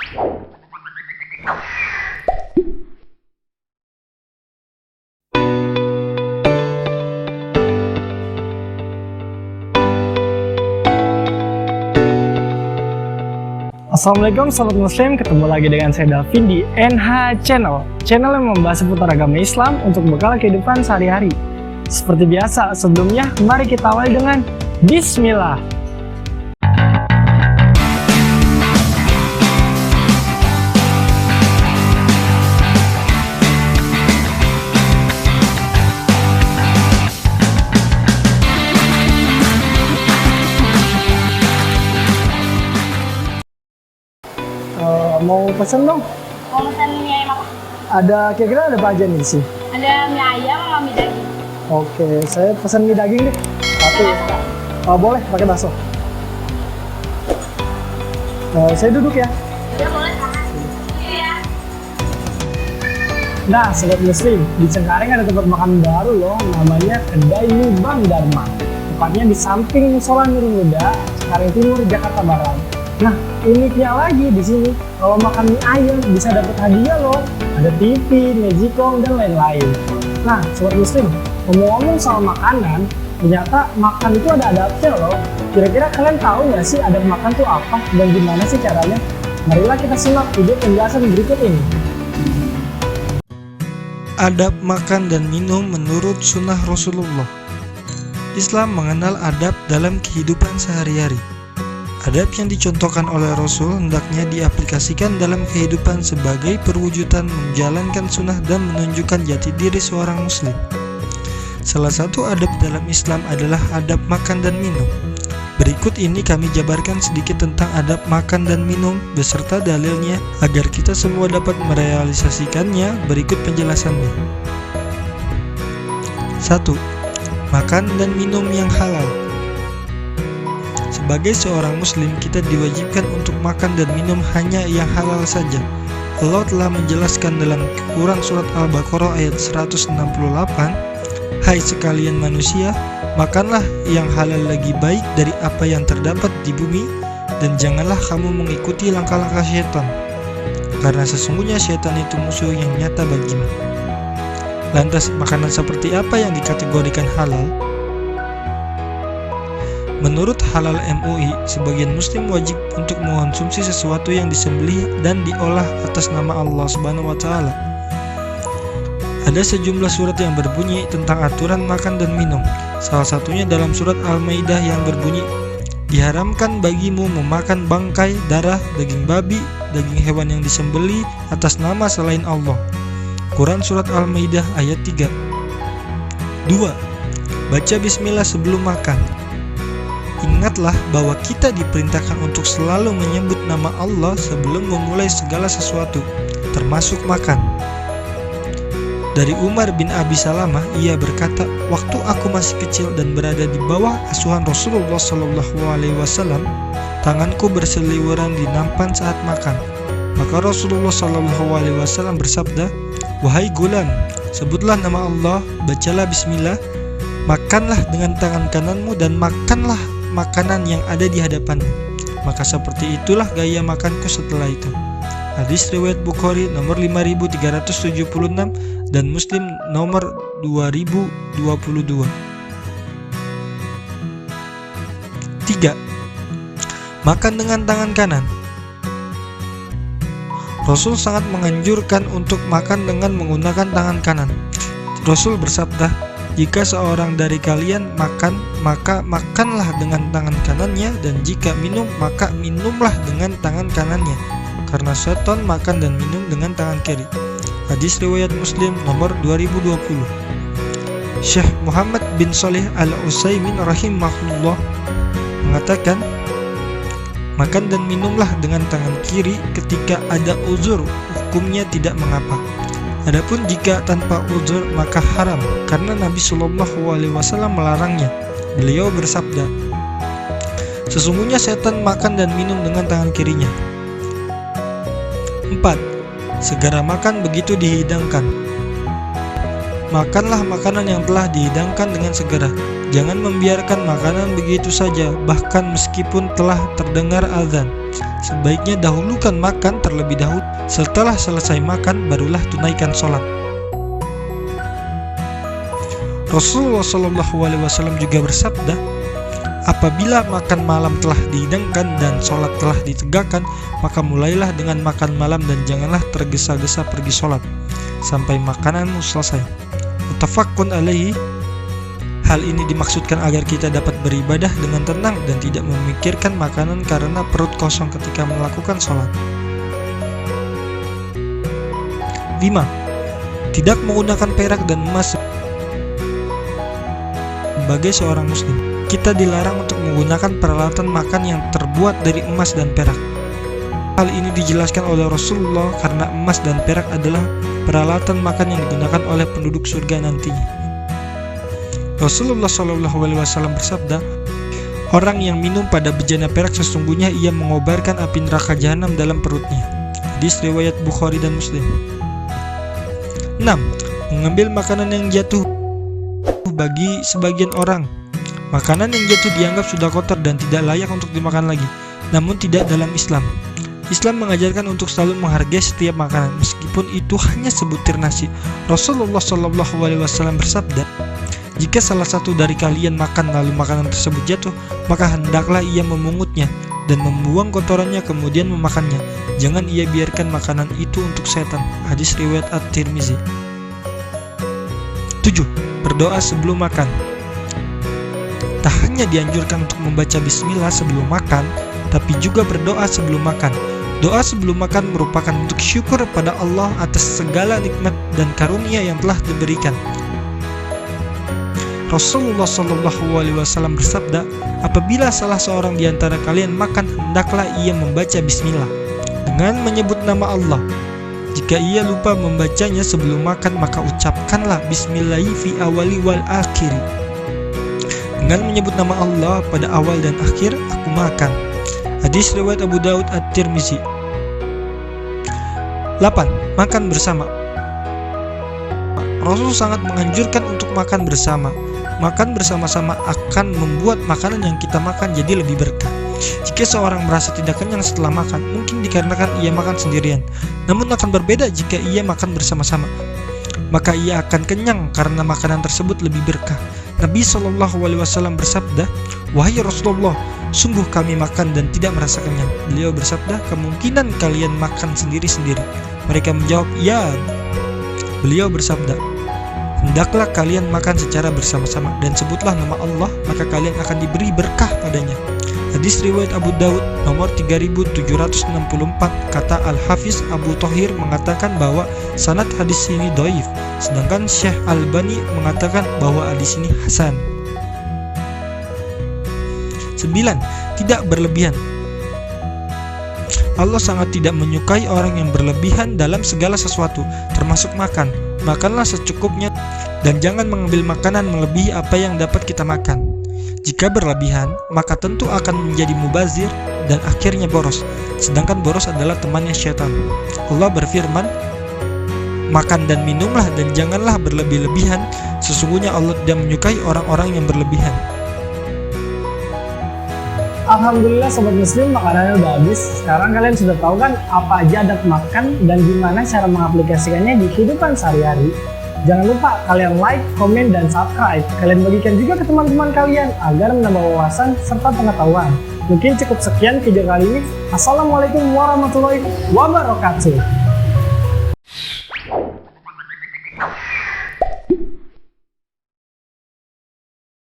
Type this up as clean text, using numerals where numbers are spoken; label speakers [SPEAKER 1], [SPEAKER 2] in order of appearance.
[SPEAKER 1] Assalamualaikum Sobat Muslim, ketemu lagi dengan saya Davin di NH Channel yang membahas seputar agama Islam untuk bekal kehidupan sehari-hari. Seperti biasa, sebelumnya mari kita awali dengan Bismillah. Mau pesen dong?
[SPEAKER 2] Mau pesen mie ayam apa?
[SPEAKER 1] Ada kira-kira ada apa aja nih sih?
[SPEAKER 2] Ada mie ayam sama mie daging.
[SPEAKER 1] Oke, saya pesen mie daging deh. Satu. Boleh, pakai bakso. Saya duduk ya.
[SPEAKER 2] Ya boleh. Iya.
[SPEAKER 1] Nah, Sobat Muslim, di Cengkareng ada tempat makan baru loh, namanya Kedai Mie Bang Dharma. Tepatnya di samping Musola Nurul Huda, Cengkareng Timur, Jakarta Barat. Nah, uniknya lagi di sini, kalau makan mie ayam bisa dapat hadiah loh. Ada TV, Magicom, dan lain-lain. Nah, Sobat Muslim, ngomong-ngomong soal makanan, ternyata makan itu ada adabnya loh. Kira-kira kalian tahu nggak sih adab makan itu apa dan gimana sih caranya? Marilah kita simak video penjelasan berikut ini.
[SPEAKER 3] Adab makan dan minum menurut sunnah Rasulullah. Islam mengenal adab dalam kehidupan sehari-hari. Adab yang dicontohkan oleh Rasul hendaknya diaplikasikan dalam kehidupan sebagai perwujudan menjalankan sunnah dan menunjukkan jati diri seorang muslim. Salah satu adab dalam Islam adalah adab makan dan minum. Berikut ini kami jabarkan sedikit tentang adab makan dan minum beserta dalilnya agar kita semua dapat merealisasikannya. Berikut penjelasannya. 1. Makan dan minum yang halal. Sebagai seorang muslim, kita diwajibkan untuk makan dan minum hanya yang halal saja. Allah telah menjelaskan dalam Quran surat Al-Baqarah ayat 168, "Hai sekalian manusia, makanlah yang halal lagi baik dari apa yang terdapat di bumi, dan janganlah kamu mengikuti langkah-langkah syaitan, karena sesungguhnya syaitan itu musuh yang nyata bagimu." Lantas, makanan seperti apa yang dikategorikan halal? Menurut Halal MUI, sebagian muslim wajib untuk mengonsumsi sesuatu yang disembelih dan diolah atas nama Allah Subhanahu wa taala. Ada sejumlah surat yang berbunyi tentang aturan makan dan minum. Salah satunya dalam surat Al-Maidah yang berbunyi, "Diharamkan bagimu memakan bangkai, darah, daging babi, daging hewan yang disembelih atas nama selain Allah." Quran surat Al-Maidah ayat 3. 2. Baca bismillah sebelum makan. Ingatlah bahwa kita diperintahkan untuk selalu menyebut nama Allah sebelum memulai segala sesuatu, termasuk makan. Dari Umar bin Abi Salamah, ia berkata, "Waktu aku masih kecil dan berada di bawah asuhan Rasulullah SAW, tanganku berseliweran di nampan saat makan. Maka Rasulullah SAW bersabda, 'Wahai gulam, sebutlah nama Allah, bacalah bismillah, makanlah dengan tangan kananmu dan makanlah makanan yang ada di hadapanmu. Maka seperti itulah gaya makanku setelah itu.'" Hadis riwayat Bukhari nomor 5376 dan Muslim nomor 2022. 3. Makan dengan tangan kanan. Rasul sangat menganjurkan untuk makan dengan menggunakan tangan kanan. Rasul bersabda, "Jika seorang dari kalian makan, maka makanlah dengan tangan kanannya, dan jika minum, maka minumlah dengan tangan kanannya, karena setan makan dan minum dengan tangan kiri." Hadis riwayat Muslim nomor 2020. Syekh Muhammad bin Shalih Al-Utsaimin rahimahullah mengatakan, makan dan minumlah dengan tangan kiri ketika ada uzur, hukumnya tidak mengapa. Adapun jika tanpa uzur maka haram, karena Nabi Shallallahu Alaihi Wasallam melarangnya. Beliau bersabda, "Sesungguhnya setan makan dan minum dengan tangan kirinya." 4. Segera makan begitu dihidangkan. Makanlah makanan yang telah dihidangkan dengan segera. Jangan membiarkan makanan begitu saja, bahkan meskipun telah terdengar azan. sebaiknya dahulukan makan terlebih dahulu. Setelah selesai makan, barulah tunaikan sholat. Rasulullah SAW juga bersabda, apabila makan malam telah dihidangkan dan sholat telah ditegakkan, maka mulailah dengan makan malam dan janganlah tergesa-gesa pergi sholat sampai makananmu selesai. Muttafaqun alaihi. Hal ini dimaksudkan agar kita dapat beribadah dengan tenang dan tidak memikirkan makanan karena perut kosong ketika melakukan sholat. 5. Tidak menggunakan perak dan emas sebagai seorang muslim. Kita dilarang untuk menggunakan peralatan makan yang terbuat dari emas dan perak. Hal ini dijelaskan oleh Rasulullah karena emas dan perak adalah peralatan makan yang digunakan oleh penduduk surga nantinya. Rasulullah SAW bersabda, orang yang minum pada bejana perak sesungguhnya ia mengobarkan api neraka jahanam dalam perutnya. Hadis riwayat Bukhari dan Muslim. 6. Mengambil makanan yang jatuh. Bagi sebagian orang, makanan yang jatuh dianggap sudah kotor dan tidak layak untuk dimakan lagi. Namun tidak dalam Islam. Islam mengajarkan untuk selalu menghargai setiap makanan, meskipun itu hanya sebutir nasi. Rasulullah SAW bersabda, jika salah satu dari kalian makan lalu makanan tersebut jatuh, maka hendaklah ia memungutnya dan membuang kotorannya kemudian memakannya. Jangan ia biarkan makanan itu untuk setan. Hadis riwayat At-Tirmizi. 7. Berdoa sebelum makan. Tak hanya dianjurkan untuk membaca bismillah sebelum makan, tapi juga berdoa sebelum makan. Doa sebelum makan merupakan bentuk syukur pada Allah atas segala nikmat dan karunia yang telah diberikan. Rasulullah SAW bersabda, apabila salah seorang di antara kalian makan, hendaklah ia membaca bismillah dengan menyebut nama Allah. Jika ia lupa membacanya sebelum makan, maka ucapkanlah bismillahi fi awali wal akhiri. Dengan menyebut nama Allah pada awal dan akhir, aku makan. Hadis riwayat Abu Daud At-Tirmizi. 8. Makan bersama. Rasul sangat menganjurkan untuk makan bersama. Makan bersama-sama akan membuat makanan yang kita makan jadi lebih berkah. Jika seorang merasa tidak kenyang setelah makan, mungkin dikarenakan ia makan sendirian. Namun akan berbeda jika ia makan bersama-sama. Maka ia akan kenyang karena makanan tersebut lebih berkah. Nabi SAW bersabda, wahai Rasulullah, sungguh kami makan dan tidak merasa kenyang. Beliau bersabda, kemungkinan kalian makan sendiri-sendiri. Mereka menjawab, ya. Beliau bersabda, hendaklah kalian makan secara bersama-sama dan sebutlah nama Allah, maka kalian akan diberi berkah padanya. Hadis riwayat Abu Daud nomor 3764. Kata Al-Hafiz Abu Thohir mengatakan bahwa sanad hadis ini dhaif, sedangkan Syekh Albani mengatakan bahwa hadis ini hasan. 9. Tidak berlebihan. Allah sangat tidak menyukai orang yang berlebihan dalam segala sesuatu, termasuk makan. Makanlah secukupnya dan jangan mengambil makanan melebihi apa yang dapat kita makan. Jika berlebihan, maka tentu akan menjadi mubazir dan akhirnya boros. Sedangkan boros adalah temannya syaitan. Allah berfirman, makan dan minumlah dan janganlah berlebih-lebihan. Sesungguhnya Allah tidak menyukai orang-orang yang berlebihan.
[SPEAKER 1] Alhamdulillah Sobat Muslim, makanannya udah habis. Sekarang kalian sudah tahu kan apa aja adat makan dan gimana cara mengaplikasikannya di kehidupan sehari-hari. Jangan lupa kalian like, komen, dan subscribe. Kalian bagikan juga ke teman-teman kalian agar menambah wawasan serta pengetahuan. Mungkin cukup sekian video kali ini. Assalamualaikum warahmatullahi wabarakatuh.